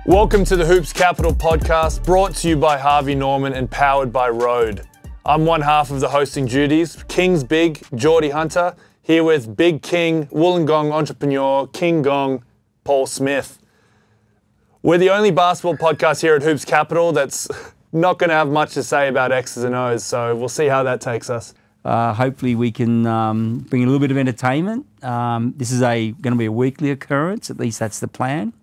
Welcome to the Hoops Capital podcast, brought to you by Harvey Norman and powered by Road. I'm one half of the hosting duties, King's Big, Jordi Hunter, here with Big King, Wollongong entrepreneur, King Gong, Paul Smith. We're the only basketball podcast here at Hoops Capital that's not going to have much to say about X's and O's, so we'll see how that takes us. Hopefully we can bring a little bit of entertainment. This is going to be a weekly occurrence, at least that's the plan.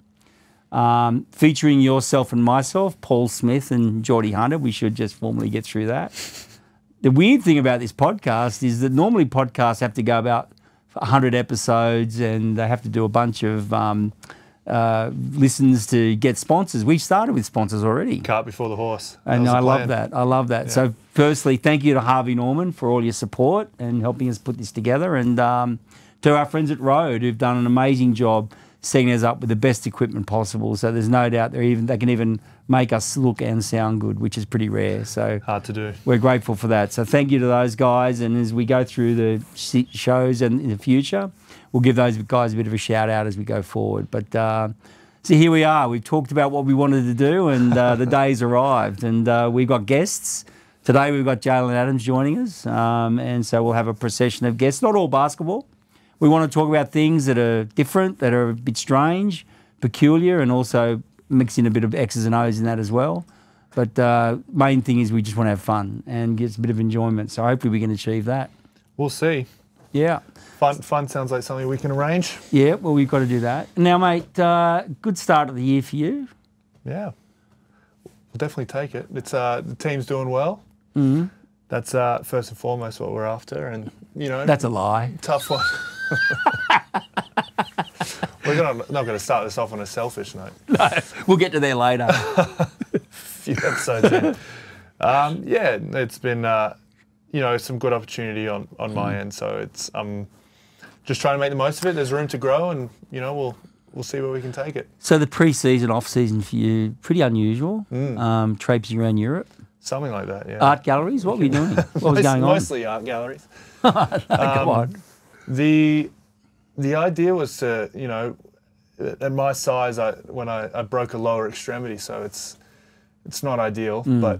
Featuring yourself and myself, Paul Smith and Jordi Hunter. We should just formally get through that. The weird thing about this podcast is that normally podcasts have to go about 100 episodes and they have to do a bunch of listens to get sponsors. We've started with sponsors already. Cart before the horse. And I love that. I love that. Yeah. So firstly, thank you to Harvey Norman for all your support and helping us put this together. And to our friends at Road who've done an amazing job setting us up with the best equipment possible. So there's no doubt they can even make us look and sound good, which is pretty rare. So hard to do. We're grateful for that. So thank you to those guys. And as we go through the shows and in the future, we'll give those guys a bit of a shout out as we go forward. But so here we are. We've talked about what we wanted to do, and the day's arrived. And we've got guests. Today we've got Jaylen Adams joining us. And so we'll have a procession of guests, not all basketball. We want to talk about things that are different, that are a bit strange, peculiar, and also mix in a bit of X's and O's in that as well. But main thing is we just want to have fun and get a bit of enjoyment. So hopefully we can achieve that. We'll see. Yeah. Fun sounds like something we can arrange. Yeah, well, we've got to do that. Now, mate, good start of the year for you. Yeah. We'll definitely take it. It's the team's doing well. Mm-hmm. That's first and foremost what we're after. And, you know. That's a lie. Tough one. We're not going to start this off on a selfish note. No, we'll get to there later. A few episodes in. Yeah, it's been, you know, some good opportunity on my end. So I'm just trying to make the most of it. There's room to grow and, you know, we'll see where we can take it. So the pre-season, off-season for you, pretty unusual. Traipsing around Europe. Something like that, yeah. Art galleries? What were you doing? What was going on? Mostly art galleries. No, come on. The idea was to, you know, at my size, when I broke a lower extremity, so it's not ideal. But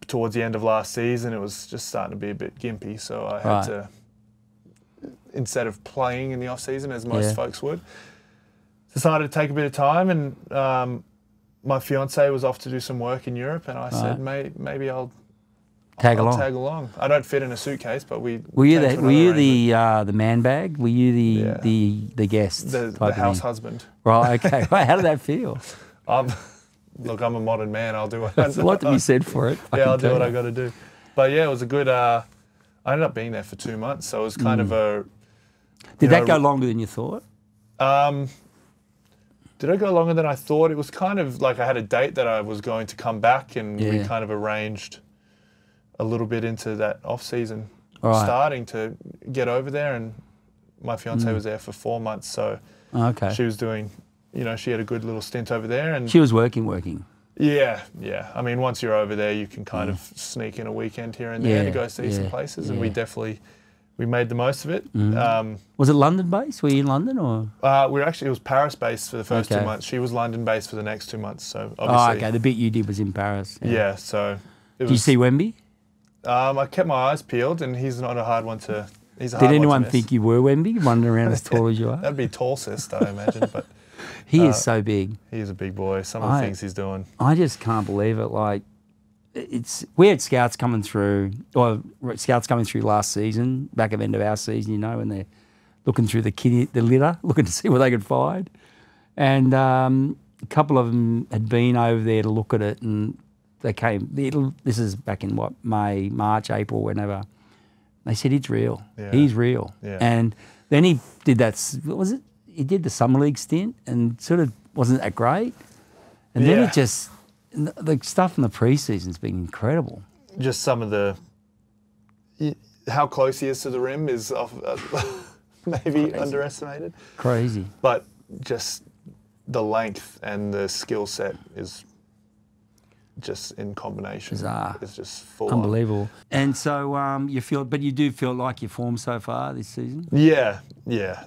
towards the end of last season, it was just starting to be a bit gimpy. So I had to, instead of playing in the off season as most folks would, decided to take a bit of time. And my fiance was off to do some work in Europe, and I said, maybe I'll tag along. I don't fit in a suitcase, but were you the man bag? Were you the guest? The house husband. Right. Okay. How did that feel? Look, I'm a modern man. I'll do what. There's a lot to be said for it. I'll do what I got to do. But yeah, it was a good. I ended up being there for 2 months, so it was kind of a. Did that go longer than you thought? Did it go longer than I thought? It was kind of like I had a date that I was going to come back, and we kind of arranged a little bit into that off-season starting to get over there, and my fiance was there for 4 months, so she was doing, you know, she had a good little stint over there. And she was working. Yeah. I mean, once you're over there, you can kind of sneak in a weekend here and there to go see some places, and we made the most of it. Was it London-based? Were you in London or? It was Paris-based for the first 2 months. She was London-based for the next 2 months, so obviously. The bit you did was in Paris. Yeah, so. Did you see Wemby? I kept my eyes peeled, and he's not a hard one to. He's a hard one to miss. Did anyone think you were Wemby, running around as tall as you are? That'd be tall, sis, I imagine. But he is so big. He is a big boy. Some of the things he's doing. I just can't believe it. Like, we had scouts coming through last season, back at the end of our season, you know, and they're looking through the litter, looking to see what they could find. And a couple of them had been over there to look at it, and they came. This is back in May, March, April, whenever. They said it's real. Yeah. He's real. Yeah. And then he did that. What was it? He did the summer league stint, and sort of wasn't that great. And then it just the stuff in the preseason's been incredible. Just some of how close he is to the rim is maybe underestimated. Crazy. But just the length and the skill set is. Just in combination, it's just full unbelievable. On. And so you do feel like your form so far this season. Yeah,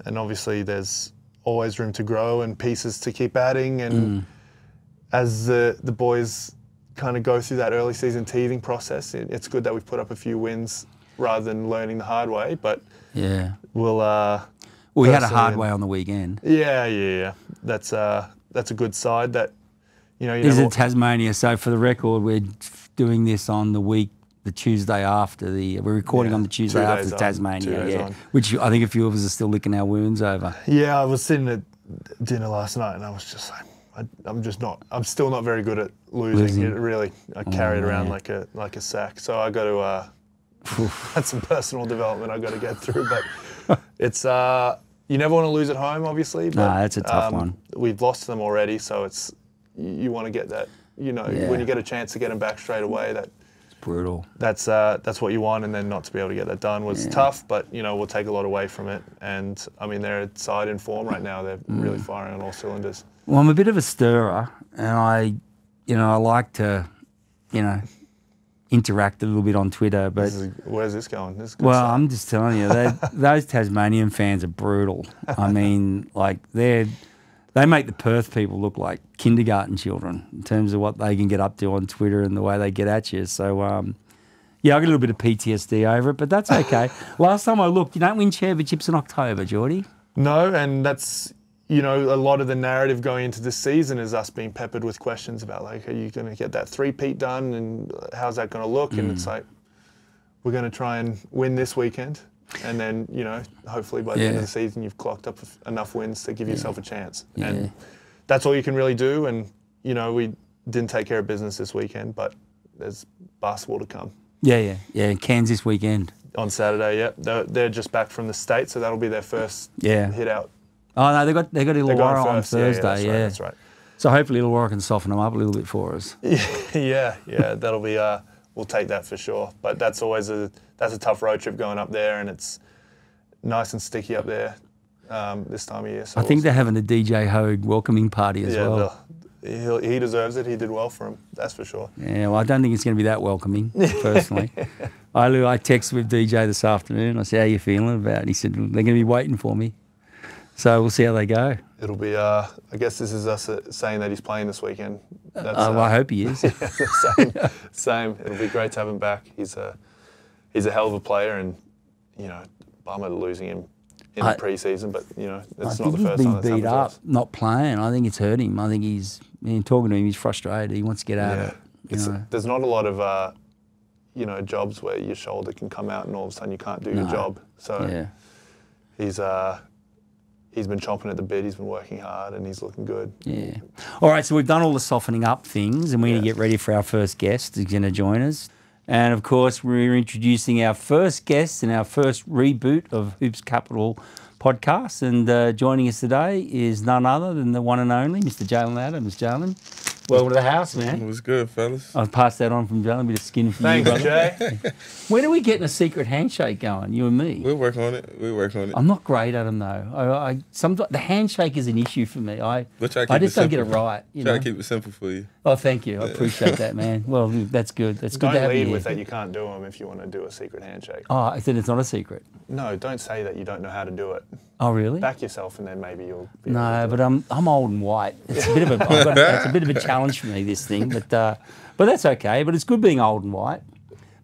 and obviously there's always room to grow and pieces to keep adding, and as the boys kind of go through that early season teething process, it's good that we've put up a few wins rather than learning the hard way. But yeah, we'll. We had a hard way on the weekend. Yeah. That's a good side that, you know. This is Tasmania, so for the record, we're doing this on the Tuesday after we're recording on the Tuesday after the Tasmania, which I think a few of us are still licking our wounds over. Yeah, I was sitting at dinner last night and I was just like, I'm still not very good at losing. It really, I carry it around like a sack. So I got to, that's some personal development I got to get through. But it's, you never want to lose at home, obviously. But, no, that's a tough one. We've lost them already, so you want to get that. You know, when you get a chance to get them back straight away, brutal. That's what you want, and then not to be able to get that done was tough. But you know, we'll take a lot away from it. And I mean, they're a side in form right now. They're really firing on all cylinders. Well, I'm a bit of a stirrer, and I like to, interact a little bit on Twitter. But where's this going? This I'm just telling you, those Tasmanian fans are brutal. I mean, like they make the Perth people look like kindergarten children in terms of what they can get up to on Twitter and the way they get at you. So, I got a little bit of PTSD over it, but that's okay. Last time I looked, you don't win championships in October, Jordy. No, and that's, a lot of the narrative going into this season is us being peppered with questions about, like, are you going to get that three-peat done and how's that going to look? And it's like, we're going to try and win this weekend. And then, hopefully by the end of the season, you've clocked up enough wins to give yourself a chance. Yeah. And that's all you can really do. And, we didn't take care of business this weekend, but there's basketball to come. Yeah. Kansas weekend. On Saturday, yeah. They're just back from the States, so that'll be their first hit out. Oh, no, they got Illawarra on Thursday, that's right. So hopefully Illawarra can soften them up a little bit for us. Yeah, that'll be, we'll take that for sure. But that's always a tough road trip going up there, and it's nice and sticky up there this time of year. So I think they're having a DJ Hogue welcoming party as well. He deserves it. He did well for him, that's for sure. Yeah, well, I don't think it's going to be that welcoming, personally. I texted with DJ this afternoon. I said, how are you feeling about it? He said, they're going to be waiting for me. So we'll see how they go. It'll be, I guess this is us saying that he's playing this weekend. I hope he is. Same. It'll be great to have him back. He's a hell of a player, and, bummer losing him in the preseason, but, it's not the first time that's happened to us. He's been beat up, not playing. I think it's hurt him. I think talking to him, he's frustrated. He wants to get out of it. There's not a lot of, jobs where your shoulder can come out and all of a sudden you can't do your job. So he's been chomping at the bit. He's been working hard, and he's looking good. Yeah. All right, so we've done all the softening up things, and we're going to get ready for our first guest who's going to join us. And, of course, we're introducing our first guest in our first reboot of Hoops Capital podcast. And joining us today is none other than the one and only Mr. Jaylen Adams. Jaylen, welcome to the house, man. It was good, fellas. I've passed that on from Jaylen, a bit of skin for you, brother. Thanks, Jay. When are we getting a secret handshake going, you and me? We'll work on it. I'm not great at them, though. Sometimes the handshake is an issue for me. I just don't get it right. Try to keep it simple for you. Oh, thank you. I appreciate that, man. Well, that's good. That's good to have you here. Don't lead with that you can't do them if you want to do a secret handshake. Oh, I said it's not a secret. No, don't say that you don't know how to do it. Oh, really? Back yourself, and then maybe you'll be No, able to but I'm old and white. It's a bit of it's a bit of a challenge for me, this thing. But that's okay. But it's good being old and white.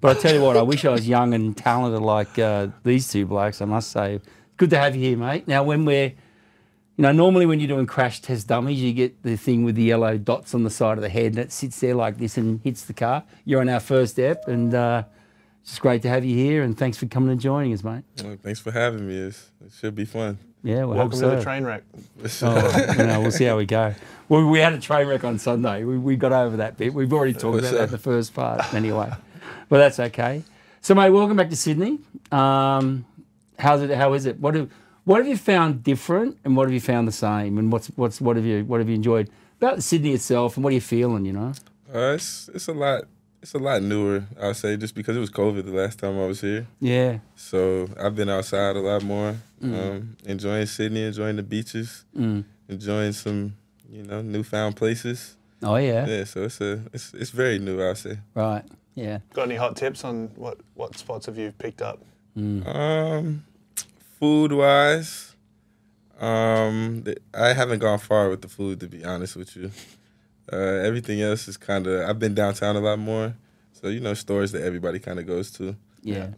But I tell you what, I wish I was young and talented like these two blokes, I must say. Good to have you here, mate. Now, when we're, normally when you're doing crash test dummies, you get the thing with the yellow dots on the side of the head, and it sits there like this and hits the car. You're on our first ep, and it's just great to have you here, and thanks for coming and joining us, mate. Well, thanks for having me. It should be fun. Yeah, welcome to the train wreck. We'll see how we go. Well, we had a train wreck on Sunday. We got over that bit. We've already talked about that in the first part anyway. But that's okay. So, mate, welcome back to Sydney. How is it? What have you found different, and what have you found the same? And what have you enjoyed about Sydney itself, and what are you feeling? It's a lot. It's a lot newer, I'll say, just because it was COVID the last time I was here. Yeah. So I've been outside a lot more, enjoying Sydney, enjoying the beaches, enjoying some, newfound places. Oh yeah. Yeah. So it's very new, I'll say. Right. Yeah. Got any hot tips on what spots have you picked up? Food wise, I haven't gone far with the food, to be honest with you. Everything else is kind of, I've been downtown a lot more. So, stores that everybody kind of goes to. Yeah.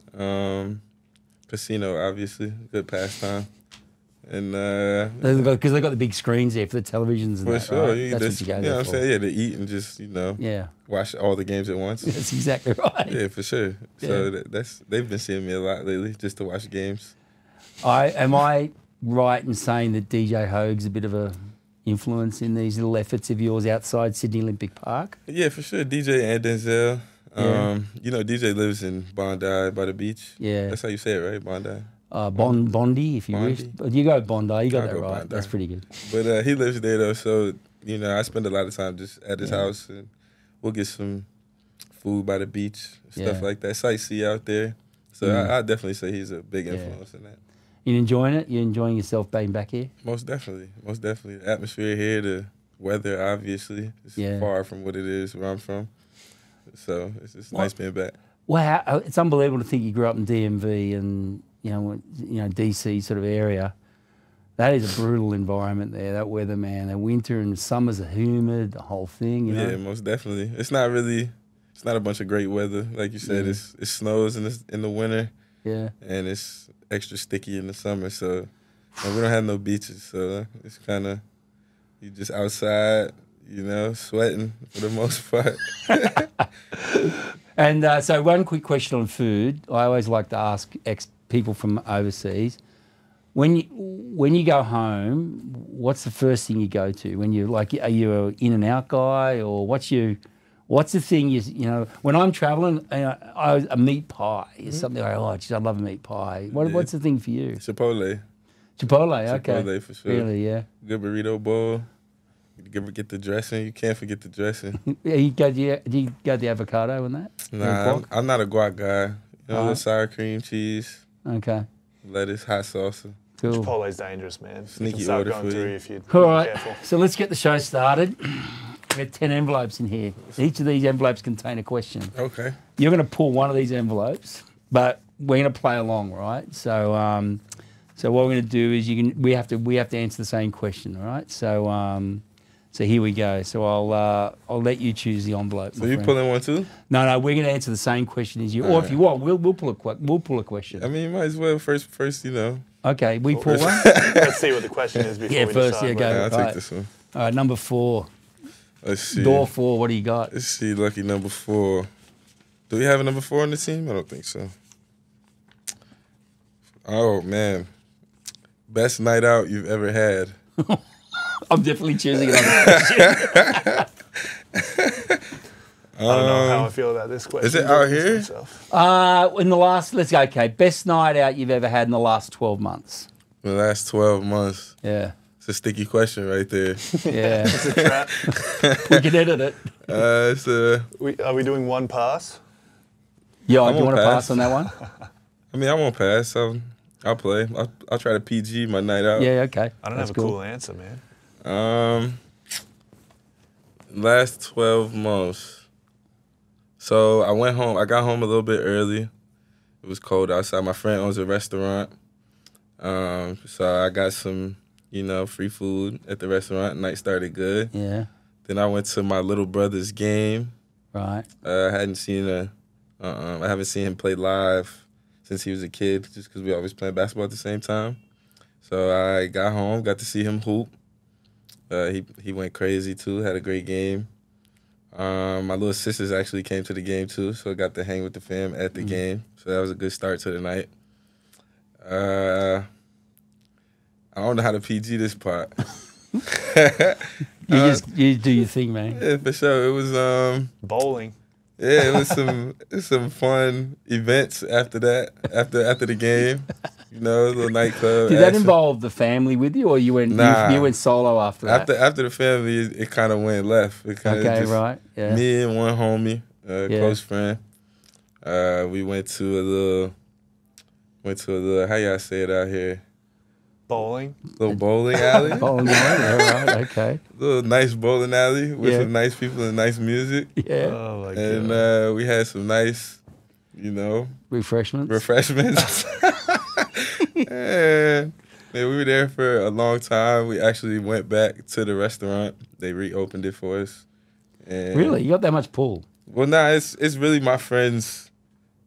Casino, obviously, good pastime. And because they've got the big screens there for the televisions and for that, sure, right? That's what you go you there know what for. I'm saying? Yeah, to eat and just, Yeah. watch all the games at once. That's exactly right. Yeah, for sure. Yeah. So they've been seeing me a lot lately just to watch games. Am I right in saying that DJ Hoag's a bit of a influence in these little efforts of yours outside Sydney Olympic Park? Yeah, for sure. DJ and Denzel. Yeah. DJ lives in Bondi by the beach. Yeah. That's how you say it, right? Bondi. Bondi, if you Bondi? wish. But you go Bondi, you got I'll that go right. Bondi. That's pretty good. But he lives there, though, so, I spend a lot of time just at his house, and we'll get some food by the beach, stuff like that. Sightsee out there. So I definitely say he's a big influence in that. You enjoying it? You enjoying yourself being back here? Most definitely. Most definitely. The atmosphere here, the weather, obviously, is far from what it is where I'm from. So it's nice being back. Wow, it's unbelievable to think you grew up in DMV and DC sort of area. That is a brutal environment there. That weather, man. The winter and the summers are humid. The whole thing. You know? Yeah, most definitely. It's not a bunch of great weather, like you said. It snows in the winter. Yeah. And it's extra sticky in the summer. So and we don't have no beaches, so it's kind of you just outside. Sweating for the most part. And so one quick question on food. I always like to ask people from overseas, when you go home, what's the first thing you go to? When you are you an In-N-Out guy, or what's the thing when I'm traveling, a meat pie is something I love a meat pie. What's the thing for you? Chipotle. Chipotle, okay. Chipotle for sure. Really, yeah. Good burrito bowl. You get the dressing. You can't forget the dressing. Do you go the avocado and that? Nah, I'm not a guac guy. Little sour cream, cheese, okay, lettuce, hot salsa. Cool. Chipotle's dangerous, man. Sneaky You can start order going for through you. if you're All right, careful. so let's get the show started. We got 10 envelopes in here. Each of these envelopes contain a question. Okay. You're going to pull one of these envelopes, but we're going to play along, right? So, so what we're going to do is we have to answer the same question, all right? So here we go. So I'll let you choose the envelope. So you pulling one too? No, we're going to answer the same question as you. Or if you want, we'll pull a question. I mean, you might as well first. Okay, we pull one. Let's see what the question is before we first, decide. go. I'll Right. take this one. All right, number 4. Let's see. Door 4. What do you got? Let's see. Lucky number 4. Do we have a number 4 on the team? I don't think so. Oh man, best night out you've ever had. I'm definitely choosing another question. I don't know how I feel about this question. Is it out here? In the last, let's go. Okay, best night out you've ever had in the last 12 months. The last 12 months. Yeah. It's a sticky question right there. Yeah. It's a trap. We can edit it. Are we doing one pass? Yeah, do you want to pass on that one? I mean, I won't pass. I'll play. I'll try to PG my night out. Yeah, okay. I don't That's have a cool answer, man. Last 12 months. So I went home. I got home a little bit early. It was cold outside. My friend owns a restaurant. So I got some, free food at the restaurant. Night started good. Yeah. Then I went to my little brother's game. Right. I haven't seen him play live since he was a kid, just because we always playing basketball at the same time. So I got home, got to see him hoop. He went crazy too, had a great game. My little sisters actually came to the game too, so I got to hang with the fam at the game. So that was a good start to the night. I don't know how to PG this part. You do your thing, man. Yeah, for sure. It was Bowling. yeah, it was some fun events after that. After the game, a little nightclub. Did that involve the family with you, or you went you went solo after that? After the family, it kind of went left. It kinda Okay, just right. Yeah. Me and one homie, close friend. We went to a little. How y'all say it out here? Bowling. Little bowling alley. Bowling alley, yeah, right, okay. Little nice bowling alley with some nice people and nice music. Yeah. Oh my god. And we had some nice, Refreshments. and we were there for a long time. We actually went back to the restaurant. They reopened it for us. And Really? You got that much pull? Well, nah, it's really my friend's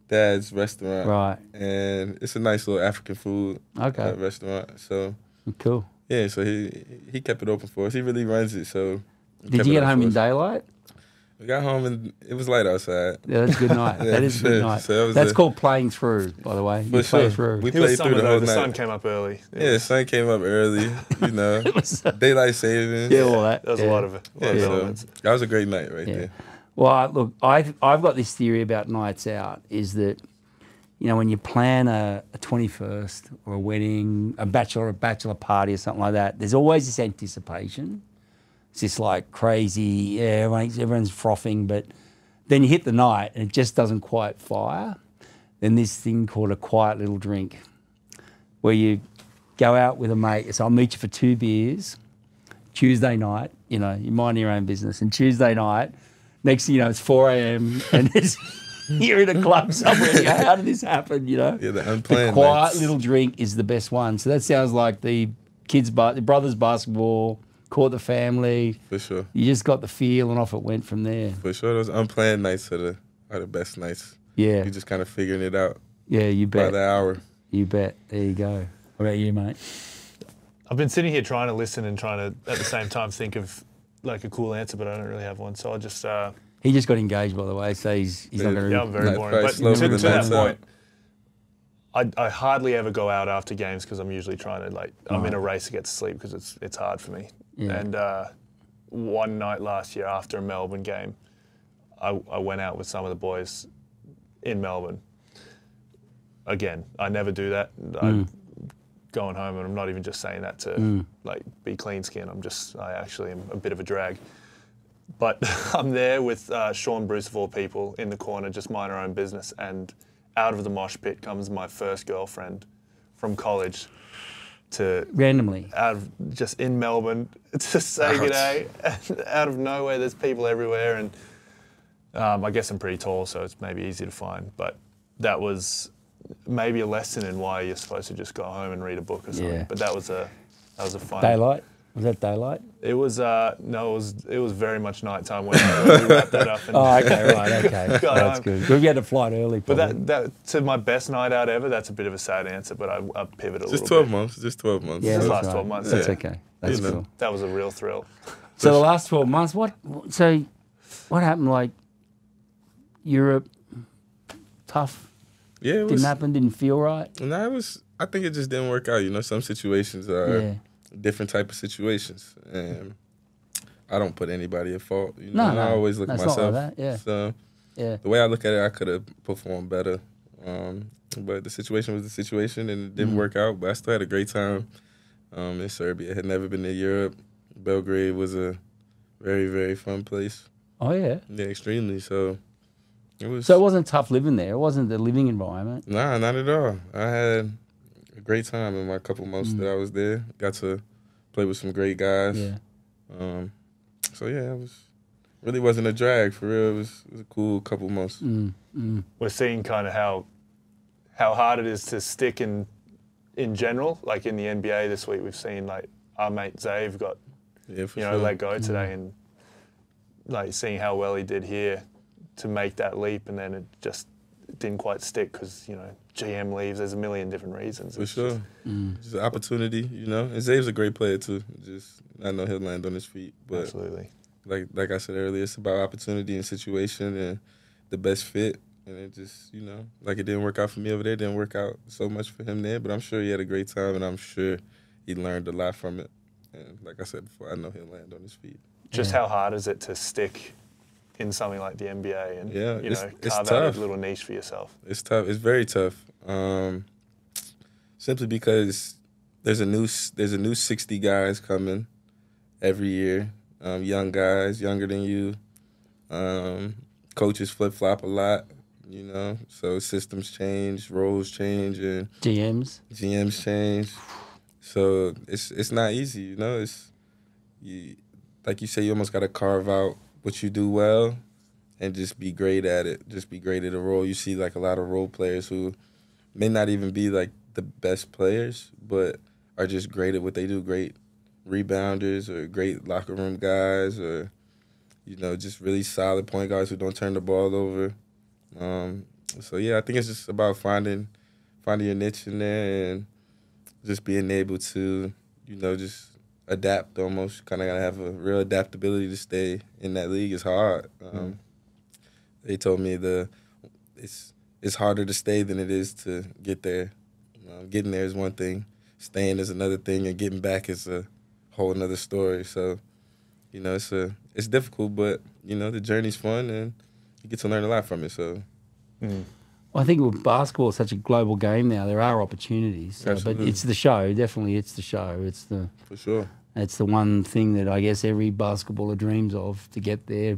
dad's restaurant. Right. And it's a nice little African food restaurant. So cool. yeah, so he kept it open for us. He really runs it. So did you get home in daylight? We got home and it was light outside. Yeah, that's a good night. Yeah, that is a good night. So that's called playing through, by the way. You play through. We played through the whole night. The sun came up early. Yeah, the sun came up early. You know, daylight savings. Yeah, all that. That was a lot of it. So that was a great night right there. Well, look, I've got this theory about nights out is that, you know, when you plan a 21st or a wedding, a bachelor party or something like that, there's always this anticipation. It's just like crazy, everyone's frothing, but then you hit the night and it just doesn't quite fire. Then this thing called a quiet little drink where you go out with a mate. So I'll meet you for 2 beers. Tuesday night, you know, you mind your own business. And Tuesday night, next thing you know, it's 4 a.m. and you're in a club somewhere. You go, how did this happen, you know? Yeah, the unplanned The quiet nights. little drink is the best one. So that sounds like the brothers' basketball, caught the family. For sure. You just got the feel and off it went from there. For sure. Those unplanned nights are the best nights. Yeah. You're just kind of figuring it out. Yeah, you bet. By the hour. You bet. There you go. What about you, mate? I've been sitting here trying to listen and trying to, at the same time, think of like a cool answer, but I don't really have one. So I'll just... He just got engaged, by the way, so he's not going to... Yeah, I'm very boring. But to that point, I hardly ever go out after games because I'm usually trying to, like, I'm in a race to get to sleep because it's hard for me. Yeah. And one night last year after a Melbourne game, I went out with some of the boys in Melbourne. Again, I never do that. I'm going home, and I'm not even just saying that to like be clean skin. I actually am a bit of a drag. But I'm there with Sean Bruce of all people in the corner, just mind our own business. And out of the mosh pit comes my first girlfriend from college to randomly just in Melbourne to say g'day. And out of nowhere, there's people everywhere, and I guess I'm pretty tall, so it's maybe easy to find. But that was maybe a lesson in why you're supposed to just go home and read a book or something. Yeah. But that was a fun daylight. Was that daylight? It was no, it was very much nighttime when we wrapped that up. And okay. That's good. We had a flight early. Probably. But that to my best night out ever, that's a bit of a sad answer. But I pivot a little bit. Just 12 months. Just 12 months. Yeah, the last 12 months. That's okay. That's cool. That was a real thrill. So the last 12 months, what happened? Like Europe, tough. Yeah, it didn't happen. Didn't feel right. No, I think it just didn't work out. You know, some situations are different type of situations, and I don't put anybody at fault. You know, I always look at myself. Not like that. Yeah. So the way I look at it, I could have performed better. But the situation was the situation, and it didn't work out. But I still had a great time in Serbia. I had never been to Europe. Belgrade was a very, very fun place. Oh yeah. Yeah, extremely. So it was. So it wasn't tough living there. It wasn't the living environment. Nah, not at all. I had a great time in my couple months that I was there. Got to play with some great guys. Yeah. So yeah, really wasn't a drag for real. It was a cool couple months. We're seeing kind of how hard it is to stick in general. Like in the NBA this week, we've seen like our mate Zave got let go today, and like seeing how well he did here to make that leap, and then it just didn't quite stick because GM leaves. There's a million different reasons. For sure, just an opportunity, And Zave's a great player too. I know he'll land on his feet, but absolutely. Like I said earlier, it's about opportunity and situation and the best fit. And it just, like it didn't work out for me over there. It didn't work out so much for him there, but I'm sure he had a great time, and I'm sure he learned a lot from it. And like I said before, I know he'll land on his feet. Just how hard is it to stick in something like the NBA and it's carve out a little niche for yourself? It's tough. It's very tough. Simply because there's a new 60 guys coming every year. Young guys, younger than you. Coaches flip-flop a lot, So systems change, roles change, and GMs change. So it's not easy, like you say, you almost got to carve out what you do well and just be great at it. Just be great at a role. You see like a lot of role players who may not even be like the best players, but are just great at what they do. Great rebounders or great locker room guys or you know, just really solid point guards who don't turn the ball over. So yeah, I think it's just about finding your niche in there and just being able to, you know, just adapt almost. Kind of got to have a real adaptability to stay in that league. It's hard. They told me it's harder to stay than it is to get there. Getting there is one thing. Staying is another thing, and getting back is a whole another story. So, you know, it's difficult, but, you know, the journey's fun, and you get to learn a lot from it. So, Well, I think with basketball, it's such a global game now. There are opportunities, but it's the show. Definitely, it's the show. For sure. It's the one thing that I guess every basketballer dreams of, to get there.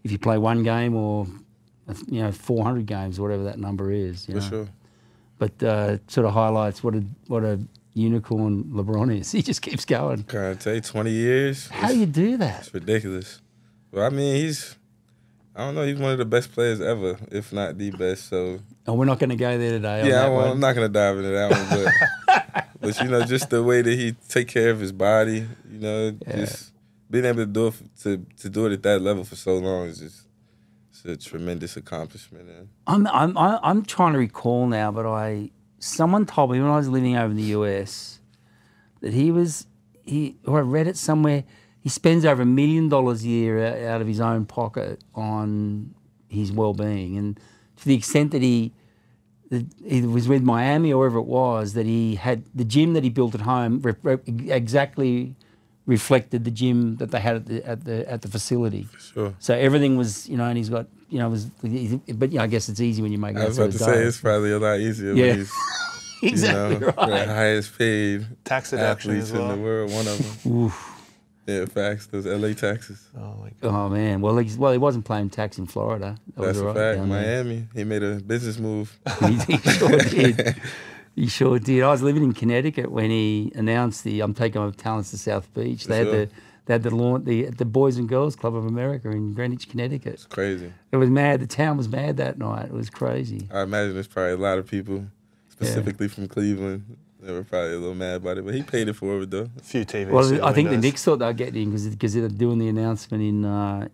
If you play one game or, you know, 400 games, whatever that number is. For sure. But sort of highlights what a unicorn LeBron is. He just keeps going. Can I tell you, 20 years? How do you do that? It's ridiculous. Well, I mean, I don't know, he's one of the best players ever, if not the best. So. And we're not going to go there today. Yeah, I'm not going to dive into that one, but you know, just the way that he take care of his body, you know, just being able to do it to do it at that level for so long is just a tremendous accomplishment. I'm trying to recall now, but someone told me when I was living over in the US that or I read it somewhere, he spends over $1 million a year out of his own pocket on his well-being, and to the extent that he was with Miami or wherever it was, that he had the gym that he built at home exactly reflected the gym that they had at the facility. For sure. So everything was, you know, and he's got, you know, but you know, I guess it's easy when you make that sort of dough. I was about to say it's probably a lot easier when he's exactly right. The highest paid tax deduction athletes as well. in the world, one of them. Oof. Yeah, facts. Those LA taxes. Oh my God. Oh man. Well, he wasn't playing tax in Florida. That's a fact. Miami. He made a business move. He sure did. He sure did. I was living in Connecticut when he announced I'm taking my talents to South Beach. They had the Boys and Girls Club of America in Greenwich, Connecticut. It's crazy. It was mad. The town was mad that night. It was crazy. I imagine there's probably a lot of people, specifically from Cleveland, they were probably a little mad about it, but he paid it forward though. A few TVs. Well, I think the Knicks thought they'd get in because they're doing the announcement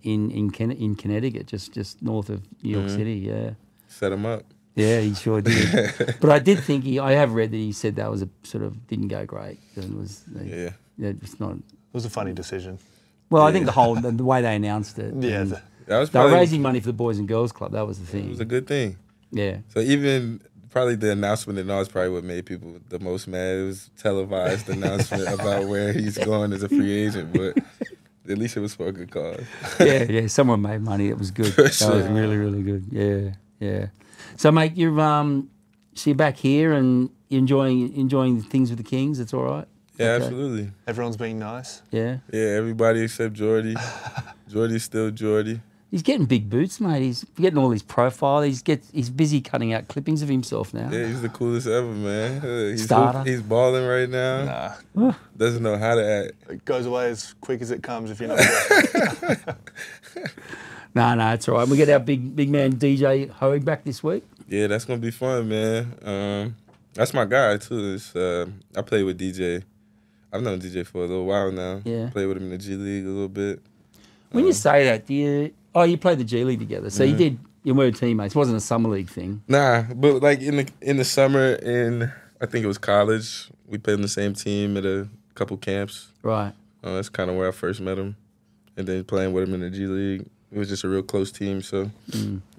in Connecticut, just north of New York City. Yeah. Set him up. Yeah, he sure did. But I did think I have read that he said that was a sort of didn't go great. It was it's not. It was a funny decision. Well, I think the way they announced it. Yeah. They were raising money for the Boys and Girls Club. That was the thing. It was a good thing. Yeah. So even probably the announcement and all is probably what made people the most mad. It was televised announcement about where he's going as a free agent, but at least it was for a good cause. Yeah. Someone made money. It was good. That was really, really good. Yeah. So, mate, you're back here and enjoying things with the Kings. It's all right. Yeah, absolutely. Everyone's being nice. Yeah. Yeah, everybody except Jordi. Jordi's still Jordi. He's getting big boots, mate. He's getting all his profile. He's busy cutting out clippings of himself now. Yeah, he's the coolest ever, man. Starter. He's balling right now. Nah. Doesn't know how to act. It goes away as quick as it comes if you're not. No, it's all right. We get our big man DJ Hoeg back this week. Yeah, that's gonna be fun, man. That's my guy too. I play with DJ. I've known DJ for a little while now. Yeah. Played with him in the G League a little bit. When you say that, you played the G League together, so you were teammates. It wasn't a summer league thing. Nah, but like in the summer I think it was college, we played in the same team at a couple camps. Right. That's kind of where I first met him, and then playing with him in the G League. It was just a real close team, so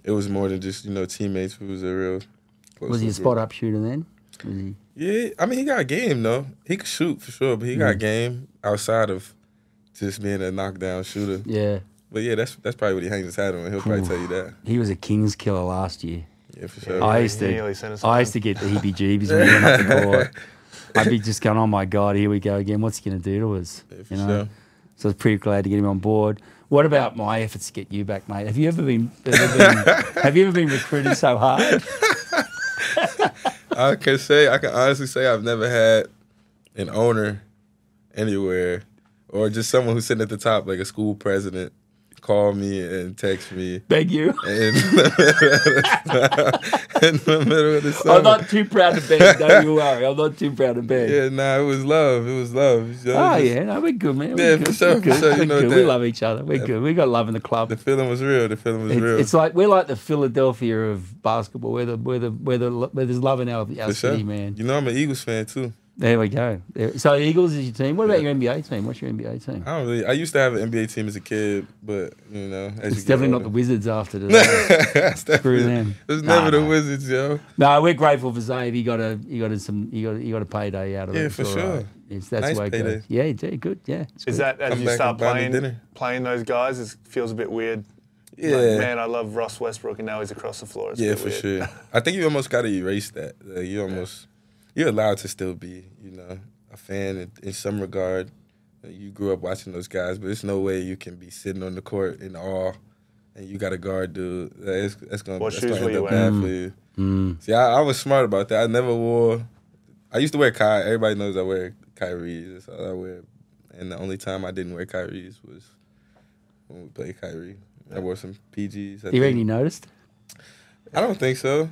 it was more than just teammates. It was a real close. Was he a spot up shooter then? Yeah, I mean he got game though. He could shoot for sure, but he got game outside of just being a knockdown shooter. Yeah. But yeah, that's probably what he hangs his hat on. He'll probably tell you that. He was a Kings killer last year. Yeah, for sure. I used to get the heebie-jeebies when he went up the court. I'd be just going, oh my God, here we go again. What's he going to do to us? Yeah, for sure. So I was pretty glad to get him on board. What about my efforts to get you back, mate? Have you ever been recruited so hard? I can honestly say I've never had an owner anywhere or just someone who's sitting at the top, like a school president, call me and text me. Beg you. In the middle of the summer. I'm not too proud to beg. Don't you worry. I'm not too proud to beg. Yeah, nah, it was love. It was love. You know, Yeah, no, we're good, man. Yeah, We're good. for sure. We're good. For sure. You We're know good. that. We love each other. We're good. We got love in the club. The feeling was real. The feeling was real. It's like we're like the Philadelphia of basketball. Where there's love in our For city, sure. man. You know, I'm an Eagles fan too. There we go. So Eagles is your team. What about your NBA team? What's your NBA team? I used to have an NBA team as a kid, but you know, as It's definitely not the Wizards after today. Screw them. It was never the Wizards, yo. No, we're grateful for Zave. He got a payday out of it. Yeah, It's for all sure. right. That's Nice the way it payday. goes. Yeah, yeah, good. Yeah. Is that as Come you back start and buy me dinner. playing those guys? It feels a bit weird. Yeah. Like, man, I love Russ Westbrook, and now he's across the floor. It's a Yeah, bit for weird. sure. I think you almost got to erase that. You're allowed to still be, a fan in some regard. You grew up watching those guys, but there's no way you can be sitting on the court in awe, and you got a guard dude. That's gonna What end shoes were you up bad for you. See, I was smart about that. I never wore. I used to wear Kai. Everybody knows I wear Kyrie's. That's all I wear. And the only time I didn't wear Kyrie's was when we played Kyrie. I wore some PGs. You reckon you noticed? I don't think so.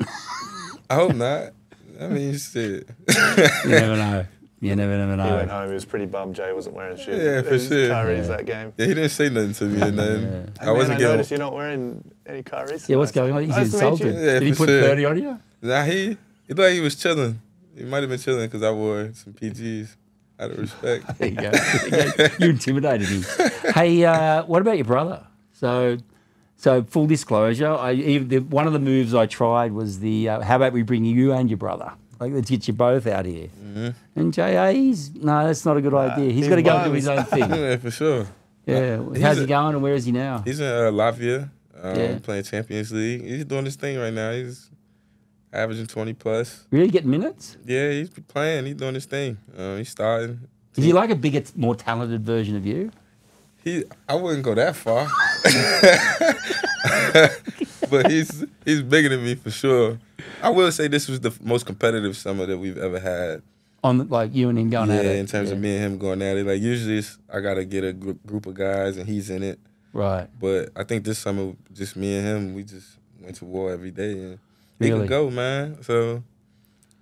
I hope not. I mean, shit. You never know. You never He went know. home. He was pretty bummed Jay wasn't wearing shoes. Yeah, for sure. Kyrie's Yeah. that game. Yeah, he didn't say nothing to me or nothing. Yeah. I wasn't I getting. noticed you're not wearing any Kyrie's. Yeah, what's going on? He's Nice to meet you. insulted. Yeah, Did he for put sure. 30 on you? Nah, he looked like he was chilling. He might have been chilling because I wore some PGs out of respect. There you go. You intimidated him. Hey, what about your brother? So full disclosure, one of the moves I tried was how about we bring you and your brother? Like, let's get you both out here. Mm-hmm. And JA, that's not a good idea. He's got to go and do his own thing. Yeah, for sure. Yeah. How's he going and where is he now? He's in Latvia, Yeah. playing Champions League. He's doing his thing right now. He's averaging 20 plus. Really getting minutes? Yeah, he's playing. He's doing his thing. He's starting. Is he like a bigger, more talented version of you? I wouldn't go that far, but he's bigger than me for sure. I will say this was the most competitive summer that we've ever had. On like you and him going at it? Yeah, in terms of me and him going at it. Like usually I gotta get a group of guys and he's in it. Right. But I think this summer, just me and him, we just went to war every day and he Really? could go, man. So,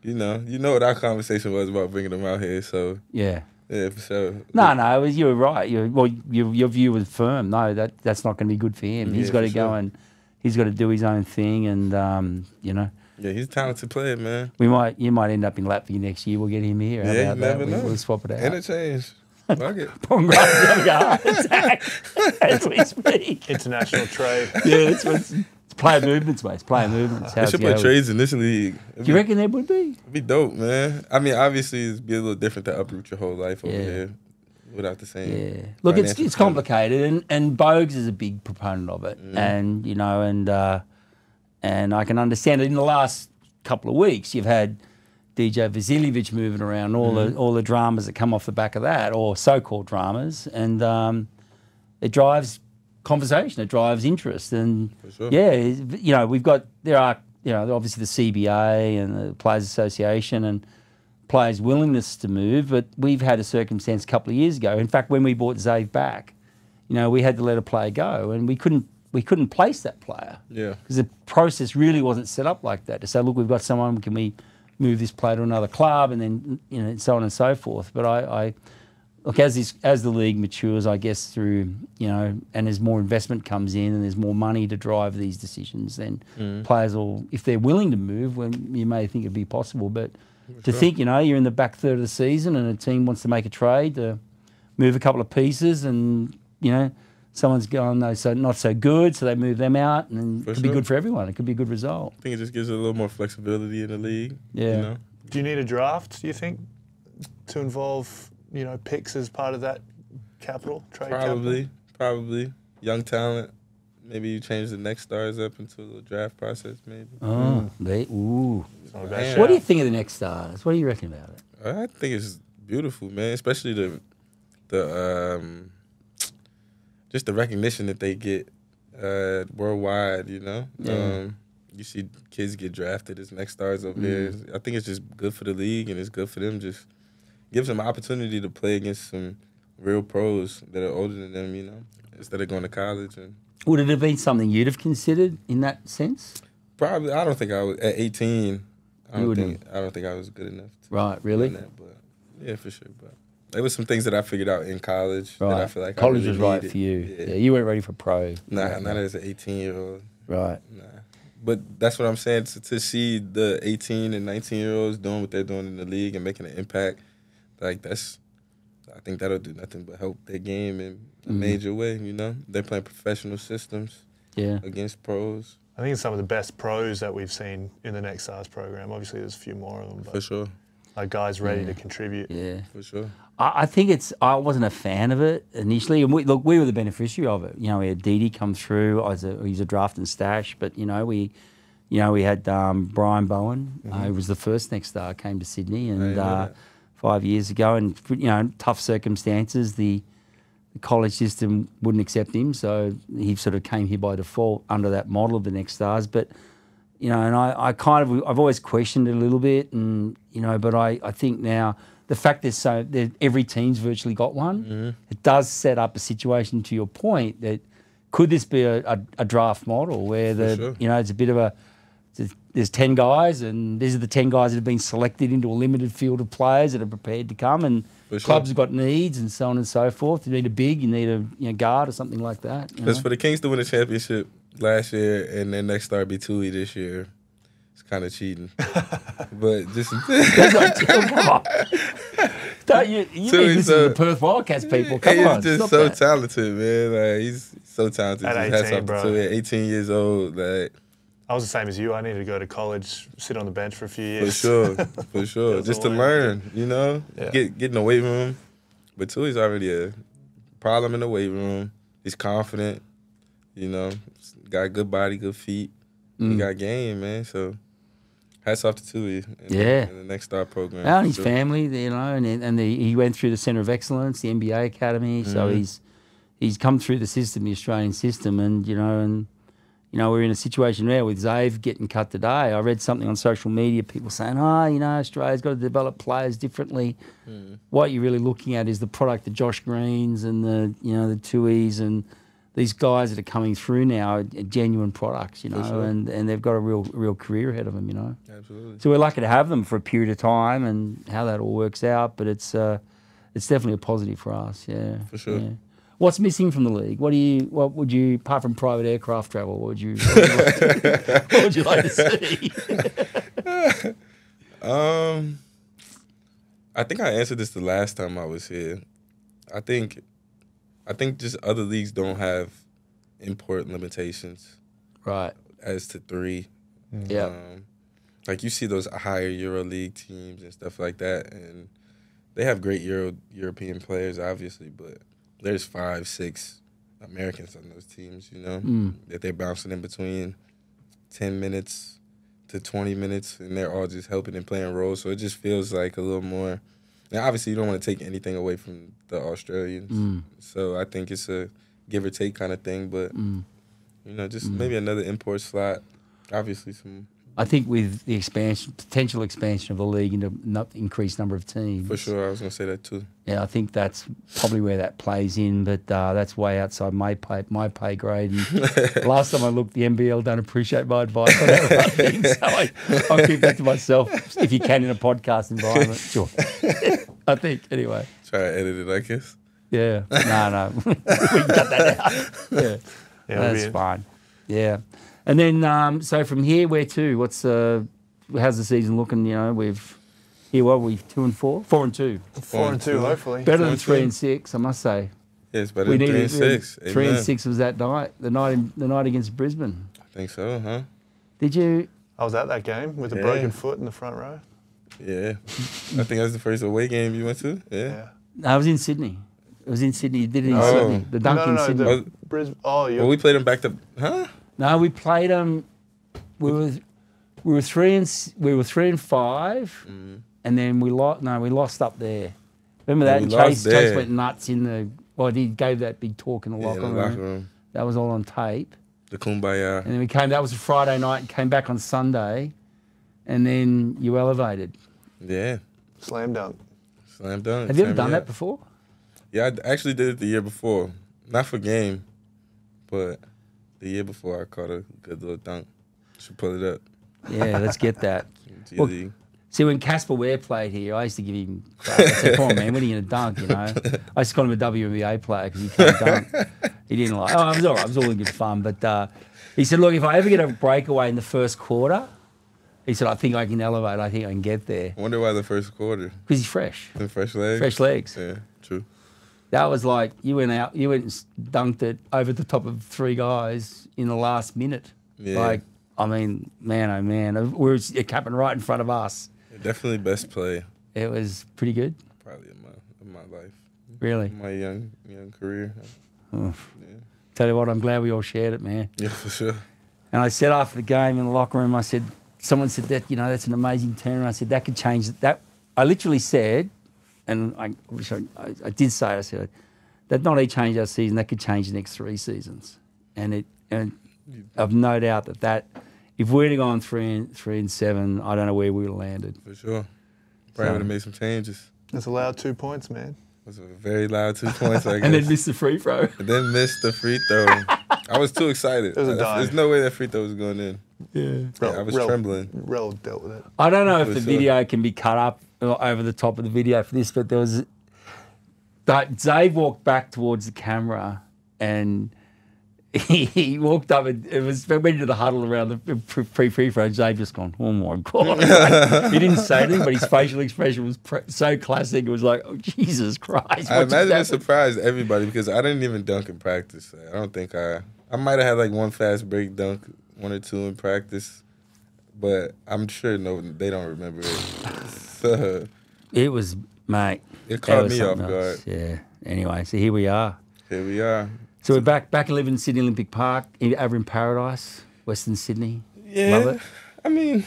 you know what our conversation was about bringing him out here. So Yeah. yeah, for sure. No, you were right. Your view was firm. No, that's not going to be good for him. He's Yeah, got to for go sure. and he's got to do his own thing. And Yeah, he's a talented player, man. you might end up in Latvia next year. We'll get him here. How Yeah, about you that? never know. We'll swap it out. Interchange. Fuck it. As we speak. International trade. Yeah, it's player movements, mate. It's player movements. They How's should it put going? trades in this league. Do you reckon there would be? It'd be dope, man. I mean, obviously, it'd be a little different to uproot your whole life over Yeah. here without the same. Yeah. Look, it's financial complicated, and Bogues is a big proponent of it, and and I can understand it. In the last couple of weeks, you've had DJ Vasiljevic moving around, all the dramas that come off the back of that, or so-called dramas, and it drives conversation, it drives interest, and For sure. yeah, there are obviously the CBA and the Players Association and players' willingness to move, but we've had a circumstance a couple of years ago. In fact, when we bought Zave back, we had to let a player go, and we couldn't place that player. Yeah. Because the process really wasn't set up like that to say, look, we've got someone, can we move this player to another club, and then so on and so forth. But I look, as the league matures, I guess through and as more investment comes in and there's more money to drive these decisions, then players will, if they're willing to move, when you may think it'd be possible, but to think you're in the back third of the season and a team wants to make a trade to move a couple of pieces, and someone's going, no, so not so good, so they move them out, and it could be good for everyone. It could be a good result. I think it just gives it a little more flexibility in the league. Yeah. Do you need a draft, do you think, to involve, picks as part of that capital, trade capital? Probably. Young talent. Maybe you change the next stars up into a little draft process, maybe. Oh, It's not a bad Man. shout. What do you think of the next stars? What do you reckon about it? I think it's beautiful, man. Especially the just the recognition that they get worldwide. Yeah. You see kids get drafted as next stars over there. I think it's just good for the league and it's good for them. Just gives them an opportunity to play against some real pros that are older than them, you know, instead of going to college. And Would it have been something you'd have considered in that sense? probably, I don't think I was at 18. I You don't think I was good enough. Right, really? That, but yeah, for sure. But there was some things that I figured out in college that I feel like college I really was right needed. for you. Yeah. Yeah, you weren't ready for pro. Not as an 18-year-old. Right. Nah. But that's what I'm saying. To see the 18 and 19-year-olds doing what they're doing in the league and making an impact, like I think that'll do nothing but help their game in a major way. You know, they're playing professional systems. Yeah. Against pros. I think it's some of the best pros that we've seen in the Next Stars program. Obviously, there's a few more of them, but For sure. like guys ready to contribute. Yeah. For sure. I think I wasn't a fan of it initially, and we were the beneficiary of it. You know, we had Didi come through. He's a draft and stash, but we had Brian Bowen, who was the first Next Star, came to Sydney, and 5 years ago, and tough circumstances. The college system wouldn't accept him, so he sort of came here by default under that model of the Next Stars. But and I've always questioned it a little bit, and but I think now. The fact that every team's virtually got one, it does set up a situation, to your point, that could this be a draft model where it's a bit of there's 10 guys and these are the 10 guys that have been selected into a limited field of players that are prepared to come, and clubs have got needs and so on and so forth. You need a big, you need a guard or something like that. Because for the Kings to win a championship last year and then Next Star be Tui this year, kind of cheating, but just come on. You need to listen to the Perth Wildcats people. Come on, he's just so talented, man. Like he's so talented. At just 18, bro. 18 years old. Like I was the same as you. I needed to go to college, sit on the bench for a few years. For sure, just to learn. Get in the weight room. But Tui's already a problem in the weight room. He's confident. Got a good body, good feet. He got game, man. So. Hats off to Tui in the Next Star program. And his family, he went through the Centre of Excellence, the NBA Academy. So he's come through the system, the Australian system, and we're in a situation now with Zave getting cut today. I read something on social media, people saying, Australia's got to develop players differently. What you're really looking at is the product of Josh Greens and the Tuis and these guys that are coming through now are genuine products, and they've got a real career ahead of them, Absolutely. So we're lucky to have them for a period of time, and how that all works out. But it's definitely a positive for us, yeah. For sure. Yeah. What's missing from the league? What would you, apart from private aircraft travel, what would you like to see? I think I answered this the last time I was here. I think just other leagues don't have import limitations. Right. As to 3. Yeah. Like you see those higher EuroLeague teams and stuff like that, and they have great European players, obviously, but there's 5, 6 Americans on those teams, that they're bouncing in between 10 minutes to 20 minutes, and they're all just helping and playing roles. So it just feels like a little more. Now, obviously, you don't want to take anything away from the Australians. So I think it's a give or take kind of thing, but, just maybe another import slot. Obviously, some. I think with the potential expansion of the league into increased number of teams. For sure, I was going to say that too. Yeah, I think that's probably where that plays in, but that's way outside my pay grade. And last time I looked, the NBL don't appreciate my advice on that thing, so I'll keep that to myself if you can in a podcast environment. Sure. I think, anyway. Try to edit it, I guess. Yeah. No. We can cut that out. Yeah. That's fine. Yeah. And then, so from here, where to? How's the season looking? We've 2 and 4, 4 and 2, 4 and 2, hopefully. Better than 3 and 6, I must say. Yeah, it's better than 3 and 6. 3 and 6 was that night, the night against Brisbane. I think so, huh? Did you? I was at that game with a broken foot in the front row. Yeah, I think that was the first away game you went to. Yeah. No, I was in Sydney. You did it in Sydney. The dunk in Sydney. Brisbane. Well, we played them back to, huh? No, we played them. We were 3 and 5, and then we lost up there. Remember that? Chase went nuts in the. Well, he gave that big talk in the locker room. That was all on tape. The Kumbaya. And then we came. That was a Friday night. Came back on Sunday, and then you elevated. Yeah. Slam dunk. Slam dunk. Have you ever done that before? Yeah, I actually did it the year before. Not for game, but the year before I caught a good little dunk. Should pull it up. Yeah, let's get that. G Well, League. see, when Casper Ware played here, I used to give him crap. I said, come on, man, when are you going to dunk, you know? I used to call him a WNBA player because he can't dunk. He didn't like, oh, it was all right. It was all in good fun. But he said, look, if I ever get a breakaway in the first quarter, he said, I think I can elevate. I think I can get there. I wonder why the first quarter. Because he's fresh. The fresh legs? Fresh legs. Yeah, true. That was like, you went and dunked it over the top of 3 guys in the last minute. Yeah. Like, I mean, man, oh man. It happened right in front of us. Definitely best play. It was pretty good. Probably in my life. Really? My young career. Oh. Yeah. Tell you what, I'm glad we all shared it, man. Yeah, for sure. And I said after the game in the locker room, I said, someone said that, you know, that's an amazing turn. I said, that could change that. I literally said, and I did say it, I said, that not only changed our season, that could change the next 3 seasons. And I've no doubt that if we'd have gone 3-7, I don't know where we would have landed. For sure. Probably would have made some changes. It's allowed 2 points, man. It was a very loud 2 points, I guess. And then missed the free throw. And then missed the free throw. I was too excited. It was a dive. There's no way that free throw was going in. Yeah. I was trembling. Rel dealt with it. I don't know if the video can be cut up over the top of the video for this, but there was... Dave walked back towards the camera and he walked up and went into the huddle around the pre-free throw. Dave just gone, oh my God. He didn't say anything, but his facial expression was so classic. It was like, oh, Jesus Christ. I imagine it surprised everybody because I didn't even dunk in practice. I don't think I might have had like one fast break dunk, 1 or 2 in practice, but I'm sure they don't remember it. So, it was, mate. It caught me off guard. Else. Yeah. Anyway, so here we are. Here we are. So we're back and living in Sydney Olympic Park, over in Paradise, Western Sydney. Yeah. Love it. I mean,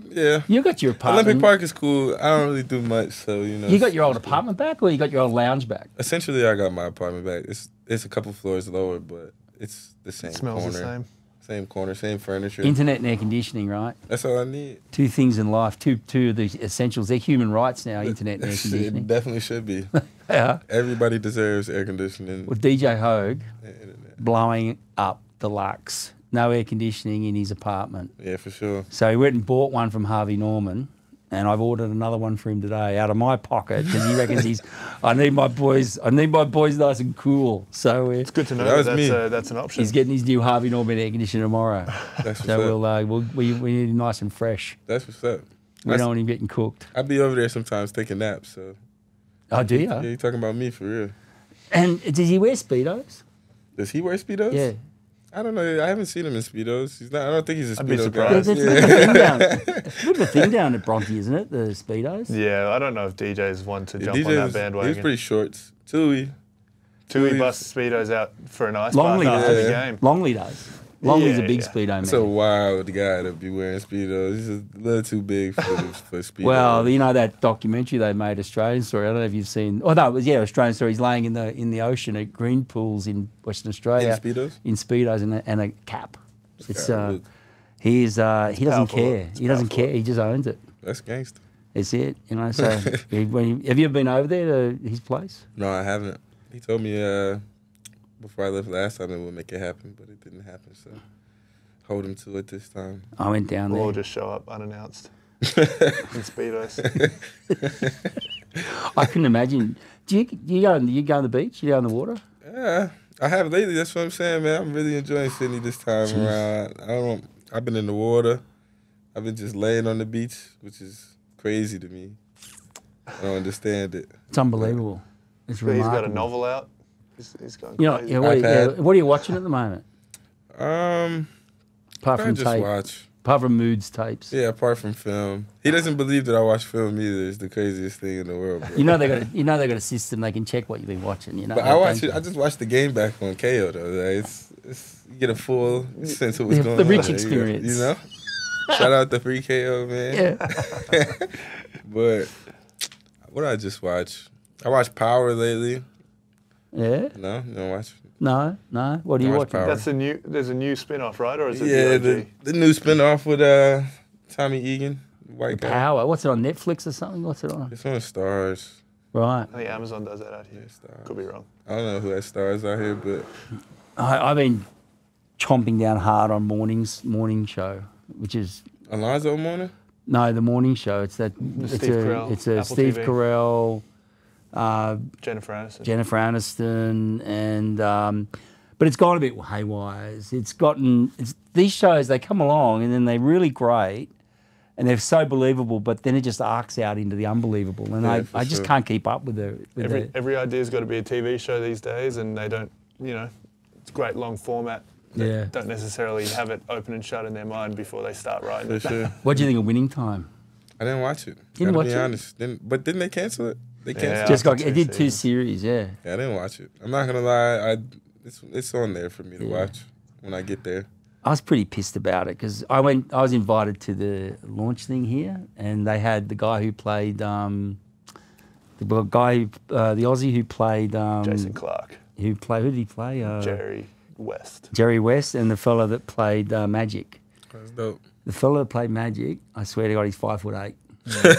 yeah. You got your apartment. Olympic Park is cool. I don't really do much, so you know. You got your old apartment back, or you got your old lounge back? Essentially, I got my apartment back. It's a couple floors lower, but it's the same. It smells corner. the same. Same corner, same furniture. Internet and air conditioning, right? That's all I need. 2 things in life, two of the essentials. They're human rights now, internet and air conditioning. It definitely should be. Yeah. Everybody deserves air conditioning. Well, DJ Hogue blowing up the Lux. No air conditioning in his apartment. Yeah, for sure. So he went and bought one from Harvey Norman, and I've ordered another one for him today out of my pocket because he reckons I need my boys nice and cool. So it's good to know that's an option. He's getting his new Harvey Norman air conditioner tomorrow. That's what's so up. we need him nice and fresh. That's what's up. We don't want him getting cooked. I be over there sometimes taking naps. So. Oh, do you? Yeah, you talking about me for real. And does he wear Speedos? Does he wear Speedos? Yeah. I don't know. I haven't seen him in Speedos. I don't think he's a I'd be Speedo surprised. guy. It's a bit of a thing down at Bronte, isn't it? The Speedos? Yeah, I don't know if DJ's one to jump DJ on that bandwagon. He was pretty shorts. Tui busts Speedos out for an ice Longley bath after does. the game. Longley does. Longley's a big Speedo man. That's a wild guy to be wearing Speedos. He's a little too big for Speedos. Well, you know that documentary they made, Australian Story. I don't know if you've seen. Oh no, it was Australian Story. He's laying in the ocean at green pools in Western Australia. In Speedos? and a cap. It's he doesn't care. He doesn't care. He just owns it. That's gangster. That's it. You know. So have you ever been over there to his place? No, I haven't. He told me before I left last time it would make it happen, but it didn't happen. So hold him to it this time. I went down there. Or just show up unannounced in Speedos. I couldn't imagine. Do you go on the beach? You go on the water? Yeah, I have lately. That's what I'm saying, man. I'm really enjoying Sydney this time around. I've been in the water. I've been just laying on the beach, which is crazy to me. I don't understand it. It's unbelievable. It's He's remarkable. got a novel out. He's going You know, crazy. what are you watching at the moment? Apart I from just tape, watch. apart from moods tapes. Yeah, apart from film. He doesn't believe that I watch film either. It's the craziest thing in the world, bro. You know they got a system they can check what you've been watching. You know. But I watch it. I just watched the game back on KO though. Like, it's you get a full sense of what's going on. The rich there, experience. You know. Shout out to Free KO, man. Yeah. But what did I just watch? I watched Power lately. Yeah. No, you don't watch. No. What are you I watch watching? Power. There's a new spin-off, right? Or is it Yeah, the the new spinoff with Tommy Egan, white guy. Power. What's it on Netflix or something? What's it on? It's on Stars. Right. I think Amazon does that out here. Could be wrong. I don't know who has Stars out here, but I've been chomping down hard on morning show, which is Alonzo Mourning? no, the morning show. It's that Steve Carell, It's a Apple Steve TV. Carell, Jennifer Aniston. Jennifer Aniston, and but it's gone a bit haywire. These shows, they come along and then they're really great and they're so believable, but then it just arcs out into the unbelievable, and Yeah, I just can't keep up with it. Every idea's got to be a TV show these days, and they don't, it's great long format. They Yeah. don't necessarily have it open and shut in their mind before they start writing for it. sure. What do you think of Winning Time? I didn't watch it. Didn't Gotta watch be it? honest. But didn't they cancel it? They canceled Yeah. it. Just got after it two did 2 seasons. series, yeah. Yeah, I didn't watch it. I'm not gonna lie. It's on there for me to Yeah. watch when I get there. I was pretty pissed about it because I was invited to the launch thing here, and they had the guy who played the Aussie who played Jason Clarke, who did he play? Jerry West. Jerry West, and the fella that played Magic. That's dope. The fella that played Magic, I swear to God, he's 5'8".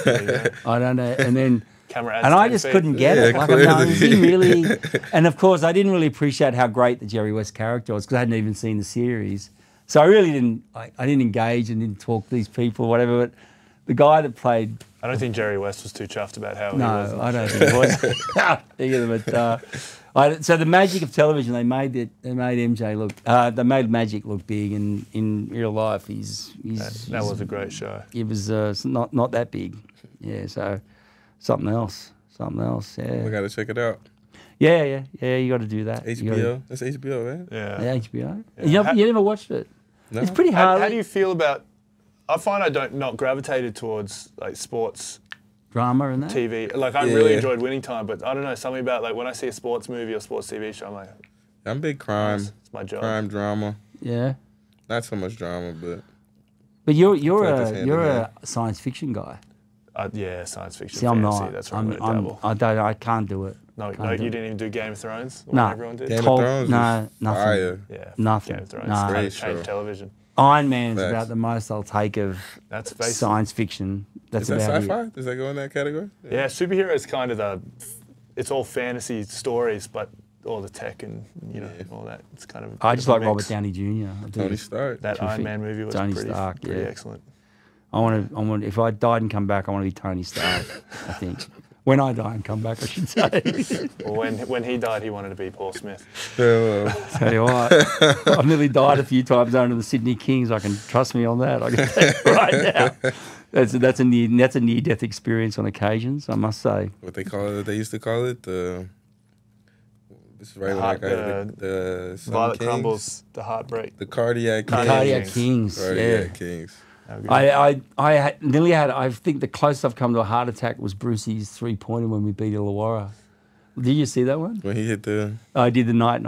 There you go. I don't know, and then. Camera adds And I 10 just feet. couldn't get it. Yeah, Like, I'm going, is he clearly. really? And of course, I didn't really appreciate how great the Jerry West character was because I hadn't even seen the series. So I really didn't. I didn't engage and didn't talk to these people, whatever. But the guy that played, I don't think Jerry West was too chuffed about how he was. no, I don't think it was. But so the magic of television, they made MJ look. They made Magic look big, and in real life, That was a great show. It was not that big. Yeah. So something else. Yeah. We gotta check it out. Yeah. You got to do that. You gotta- HBO. That's HBO, right? Yeah. Yeah, HBO. Yeah. You never watched it. No? It's pretty How hard. do you feel about? I find I not gravitated towards like sports Drama and that. TV. Like I really Yeah. enjoyed Winning Time, but I don't know, something about like when I see a sports movie or sports TV show, I'm like, I'm big crime. it's my job. Crime drama. Yeah. Not so much drama, but But you're like this hand in a hand. science fiction guy. Yeah, science fiction. See, I'm fantasy, not. That's where I'm gonna dabble. I can't do it. No, can't do you it. didn't even do Game of Thrones. What No. everyone did. Game Cold- of Thrones no, was nothing. fire. Yeah, Nothing. Game of Thrones. No. Kind Great of changed show. television. Iron Man's Facts. about the most I'll take of That's basically. science fiction. That's Is that about sci-fi? it. Does that go in that category? Yeah, superheroes kind of it's all fantasy stories, but all the tech and all that. It's kind of. a I bit just of a like mix. Robert Downey Jr. I do. Tony Stark. That Terrific. Iron Man movie was Tony pretty Stark, pretty yeah. excellent. I want. If I died and come back, I want to be Tony Stark. I think. When I die and come back, I should say. Well, when he died, he wanted to be Paul Smith. Yeah, Tell you what, I've nearly died a few times under the Sydney Kings. I can trust me on that. I can tell you right now. That's a near death experience on occasions, I must say. what they call it? They used to call it the. This is right when I Heart- got it. The Sun Violet Kings, Crumbles, The Heartbreak. The Cardiac Kings. Cardiac Kings. Kings. Cardiac Yeah. Kings. How good. Nearly had. I think the closest I've come to a heart attack was Brucey's 3-pointer when we beat Illawarra. Did you see that one? When he hit the. I did the night.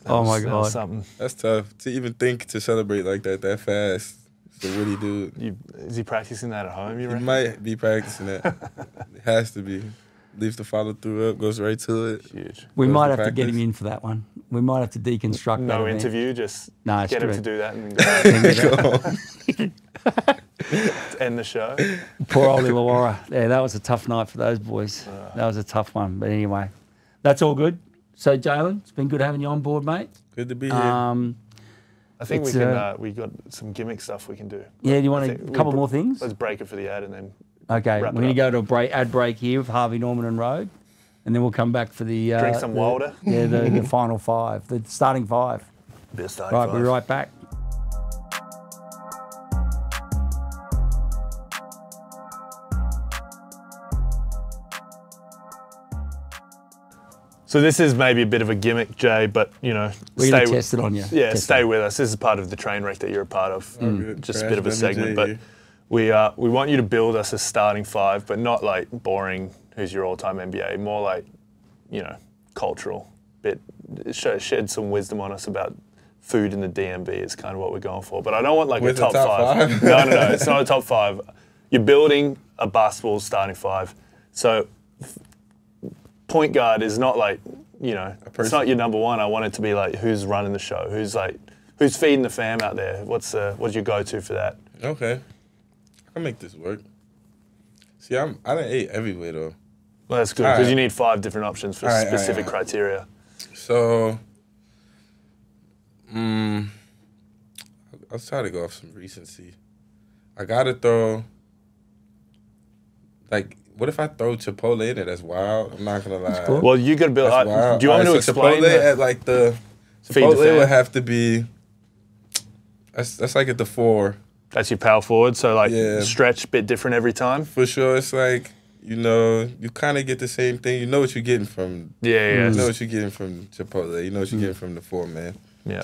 Oh my That was god! something. That's tough to even think to celebrate like that fast. It's a witty dude. Is he practicing that at home? You He reckon? might be practicing that. It has to be. Leaves the follow through up, goes right to it. Huge. We Goes might to have to get practice. him in for that one. We might have to deconstruct that. No event. interview, just No, it's get him true. to do that and go end the show. Poor old Illawarra. Yeah, that was a tough night for those boys. That was a tough one. But anyway, that's all good. So, Jaylen, it's been good having you on board, mate. Good to be here. Um, I think It's, we got some gimmick stuff we can do. yeah, do you I want think a we couple br- more things? Let's break it for the ad and then Okay, wrap we're it going to up. go to ad break here with Harvey Norman and Road, and then we'll come back for the Drink some Wilder. Yeah, the final five, the starting five. Best starting Right, five. we'll be right back. So this is maybe a bit of a gimmick, Jay, but We're going to test it on you. Yeah, Test stay it. with us. This is part of the train wreck that you're a part of. Good. Just a Crash bit of a Dummy segment, J but here. we want you to build us a starting five, but not like boring. Who's your all-time NBA? More like, cultural. Bit shed some wisdom on us about food in the DMB is kind of what we're going for. But I don't want like With a the top top five. five? No, it's not a top five. You're building a basketball starting five, so point guard is not like. It's person. not your number one. I want it to be like who's running the show, who's feeding the fam out there. What's your go-to for that? Okay. I can make this work. See, I done ate everywhere though. Well, that's good All because right. you need 5 different options for specific criteria. So, I'll try to go off some recency. I gotta throw. Like, what if I throw Chipotle in it? That's wild. I'm not gonna lie. cool. Well, you got to build. That's wild. Do you want me to So explain? Chipotle at like the Feed the Chipotle fan. would have to be. That's like at the 4 That's your power forward. So like Yeah. stretch a bit different every time. for sure. It's like you kind of get the same thing. You know what you're getting from. Yeah. You know what you're getting from Chipotle. You know what you're getting from the 4 man. Yeah.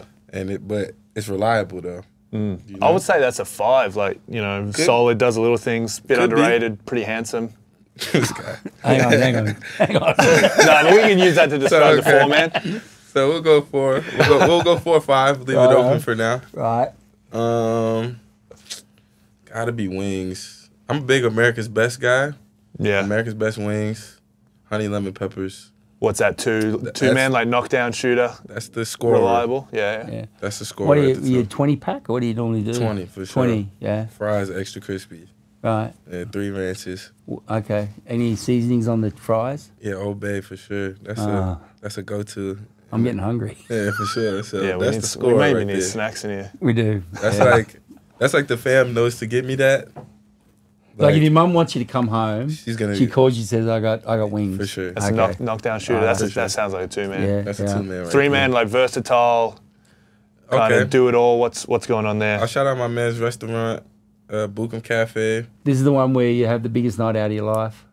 But it's reliable though. You I know? would say that's a 5. Like, solid, does the little things, bit Could be. underrated, pretty handsome. This guy. Hang on. No, but we can use that to describe okay. the 4 man. So we'll go 4. We'll go 4 or 5. Leave it open for now. Right. Gotta be wings. I'm a big America's Best guy. Yeah. America's Best wings, honey lemon peppers. What's that? Two man, like knockdown shooter, That's the score. reliable. Yeah. Yeah. That's the score. What do at the you top. 20 pack or what do you normally do? 20 for sure. 20, yeah. Fries extra crispy. Right. Yeah, 3 ranches. Okay. Any seasonings on the fries? Yeah, Old Bay for sure. That's Ah. a go-to. I'm getting hungry. Yeah, for sure. So Yeah, that's the score we maybe right need there. snacks in here. We do. That's Yeah. like the fam knows to get me that. Like if your mum wants you to come home, she's gonna. she calls you and says, I got wings. For sure. That's Okay. a knockdown shooter. Ah, That sounds like a 2 man. Yeah. That's a 2-man right 3 man, like versatile, kind Okay. of do it all. What's going on there? I'll shout out my man's restaurant, Bukum Cafe. This is the one where you have the biggest night out of your life.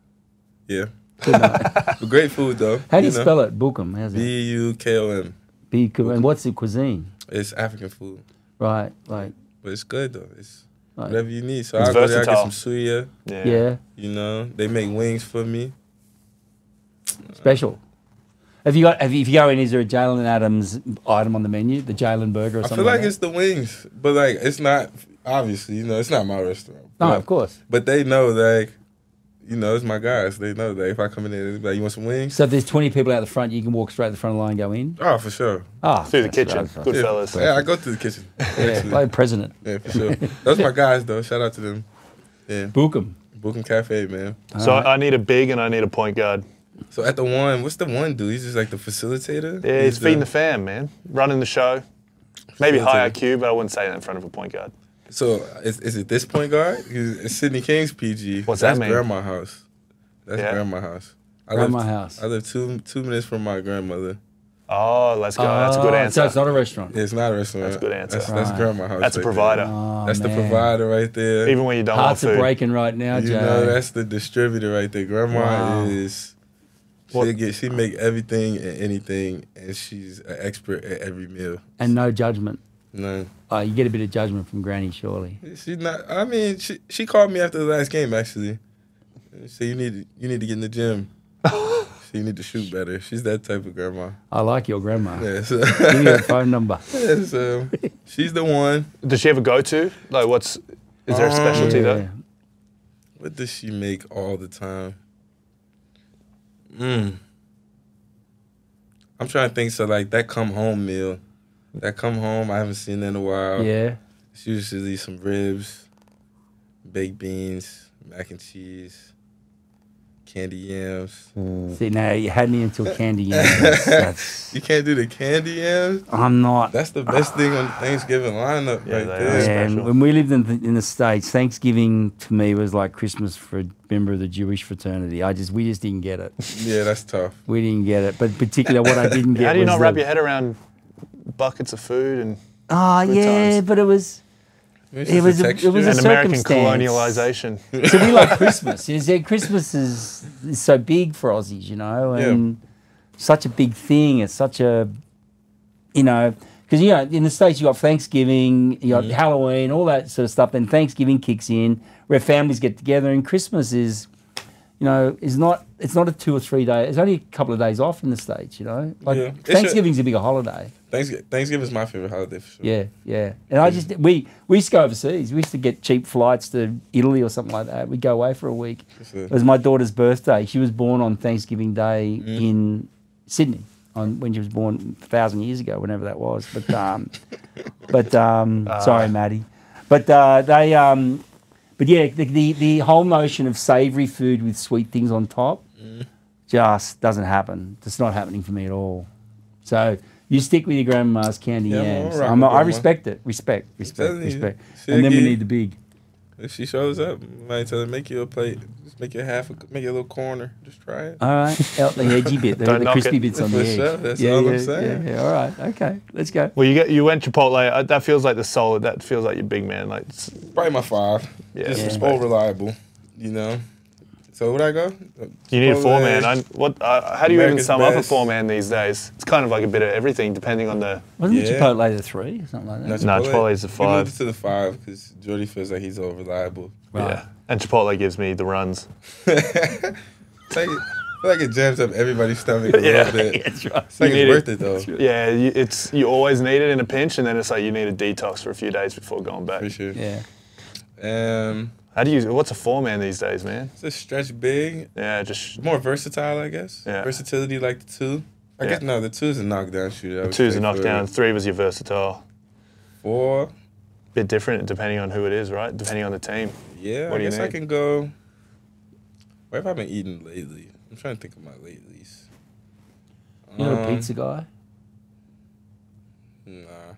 Yeah. Good night. Great food though. How do you spell it? Bukum. How's it? Bukom. Bukum. And what's the cuisine? It's African food, Right. Like, but it's good though. It's Right. whatever you need. So It's I'll go there, I get versatile. some suya. yeah. You know, they make wings for me. Special. If you go in, is there a Jaylen Adams item on the menu? The Jaylen burger or I something? feel like that? it's the wings, but like it's not. Obviously, it's not my restaurant. No, But- of course. But they know like, it's my guys. They know that if I come in there, they be like, you want some wings? So if there's 20 people out the front, you can walk straight to the front of the line and go in? Oh, for sure. Ah, Through the that's kitchen. right. Good Yeah, fellas. yeah, I go to the kitchen. Yeah, like president. Yeah, for sure. Those my guys though. Shout out to them. Yeah, Bukum. Bukum Cafe, man. So I need a big and I need a point guard. So at the 1, what's the 1 do? He's just like the facilitator. Yeah, he's feeding the fam, man. Running the show. Maybe high IQ, but I wouldn't say that in front of a point guard. So is it this point guard? It's Sydney King's PG. What's that That's mean? Grandma house. That's Yeah. Grandma house. Grandma house. I live 2 minutes from my grandmother. Oh, let's go. That's a good So answer. it's not a restaurant. It's not a restaurant. That's a good answer. That's Right. Grandma house. That's a right provider. Oh, There. That's the man. provider right there. Even when you don't Hearts want are food. breaking right now, You Jay. know, that's the distributor right there. Grandma Wow. is. She make everything and anything, and she's an expert at every meal. And no judgment. None. You get a bit of judgment from Granny, surely. She's not. I mean, she called me after the last game actually. She said you need to get in the gym. So you need to shoot better. She's that type of grandma. I like your grandma. Yeah, so, Give me her phone number. yeah, so she's the one. Does she have a go-to? Like, is there a specialty Yeah. though? What does she make all the time? I'm trying to think. So like that come home meal. That come home, I haven't seen that in a while. Yeah. It's usually some ribs, baked beans, mac and cheese, candy yams. See, now you had me until candy yams. That's, You can't do the candy yams? I'm not. That's the best thing on the Thanksgiving lineup Yeah, right they there. are. And special. when we lived in the States, Thanksgiving to me was like Christmas for a member of the Jewish fraternity. We just didn't get it. Yeah, that's tough. We didn't get it. But particularly what I didn't get How do you was not wrap your head around buckets of food and Oh, Good yeah, times. but it was It was a and American circumstance. colonialization? So we like Christmas. You know, Christmas is so big for Aussies, and such a big thing. It's such a, because in the States you got Thanksgiving, you got Halloween, all that sort of stuff. Then Thanksgiving kicks in, where families get together, and Christmas is, it's not a 2 or 3 day. It's only a couple of days off in the States. Yeah. Thanksgiving's a bigger holiday. Thanksgiving is my favorite holiday for sure. Yeah, yeah. And we used to go overseas. We used to get cheap flights to Italy or something like that. We'd go away for a week. It was my daughter's birthday. She was born on Thanksgiving Day in Sydney, when she was born 1,000 years ago, whenever that was. But sorry, Maddie. But the whole notion of savoury food with sweet things on top. just doesn't happen. It's not happening for me at all. So you stick with your grandma's candy yams. I respect it. Respect. telling you. And then we need the big. If she shows up, I might tell her, make you a plate. Just make you make you a little corner. Just try it. All right. Out the edgy bit, the crispy bits on the edge. Sure. That's all I'm saying. Yeah. All right. Okay. Let's go. Well, you went Chipotle. That feels like the solid. That feels like your big man. Like Probably my 5. Yeah. Just all reliable, you know. So would I go? You need a 4-man. How do you even sum up a best. 4-man these days? It's kind of like a bit of everything, depending on the. Wasn't Chipotle the 3 or something like that? No, Chipotle's the 5. We moved it to the 5 because Jordi feels like he's all reliable. Right. Yeah, and Chipotle gives me the runs. I feel like it jams up everybody's stomach a little bit. That's right. It's like You it's need worth it though. Yeah, you always need it in a pinch, and then it's like you need a detox for a few days before going back. For sure. Yeah. What's a 4-man these days, man? It's a stretch big. Yeah, just More versatile, I guess. Yeah. Versatility like the 2. I guess no, the 2 is a knockdown shooter. 2's a knockdown. 3 was your versatile. 4. Bit different depending on who it is, right? Depending on the team. Yeah, What I do you guess I need? can go. Where have I been eating lately? I'm trying to think of my latelys. You're a pizza guy? Nah.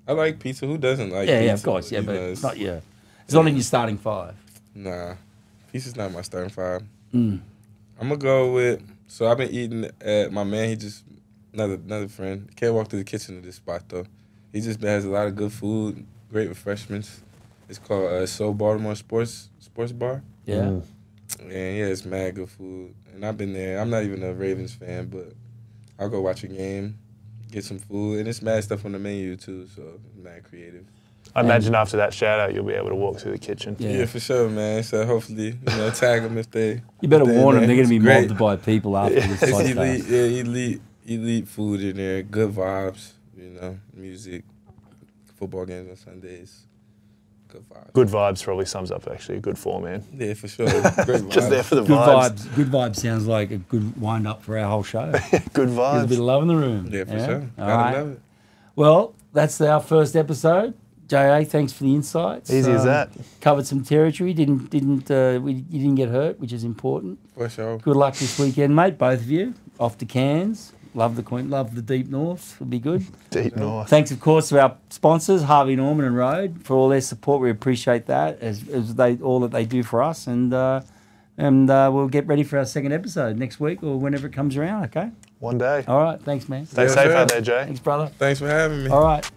I like pizza. Who doesn't like pizza? Yeah, of course. Yeah, You but know, it's not your. It's not in your starting 5. Nah. Pizza's not my starting 5. Mm. I'm going to go with. So I've been eating at my man. He just. Another friend. Can't walk through the kitchen of this spot, though. He just has a lot of good food, great refreshments. It's called Soul Baltimore Sports Bar. Yeah. Mm. And yeah, it's mad good food. And I've been there. I'm not even a Ravens fan, but I'll go watch a game, get some food. And it's mad stuff on the menu, too, so it's mad creative. I imagine after that shout out, you'll be able to walk through the kitchen. Yeah, for sure, man. So hopefully, tag them if they. You better warn them. They're going to be Great. mobbed by people after this It's podcast. elite food in there. Good vibes, music, football games on Sundays. Good vibes. Good vibes probably sums up actually a good 4-man. Yeah, for sure. Great vibes. Just there for the Good vibes. vibes. Good vibes sounds like a good wind up for our whole show. Good There's a bit vibes. of love in the room. Yeah, for sure. All Gotta right. love it. Well, that's our first episode. J.A., thanks for the insights. Easy as that. Covered some territory. You didn't get hurt, which is important. For sure. Good luck this weekend, mate. Both of you off to Cairns. Love the Queen. Love the deep north. It'll be good. Deep north. Thanks, of course, to our sponsors, Harvey Norman and Road, for all their support. We appreciate that as all that they do for us, and we'll get ready for our second episode next week or whenever it comes around. Okay. One day. All right. Thanks, man. Stay Yeah, safe sure. out there, Jay. Thanks, brother. Thanks for having me. All right.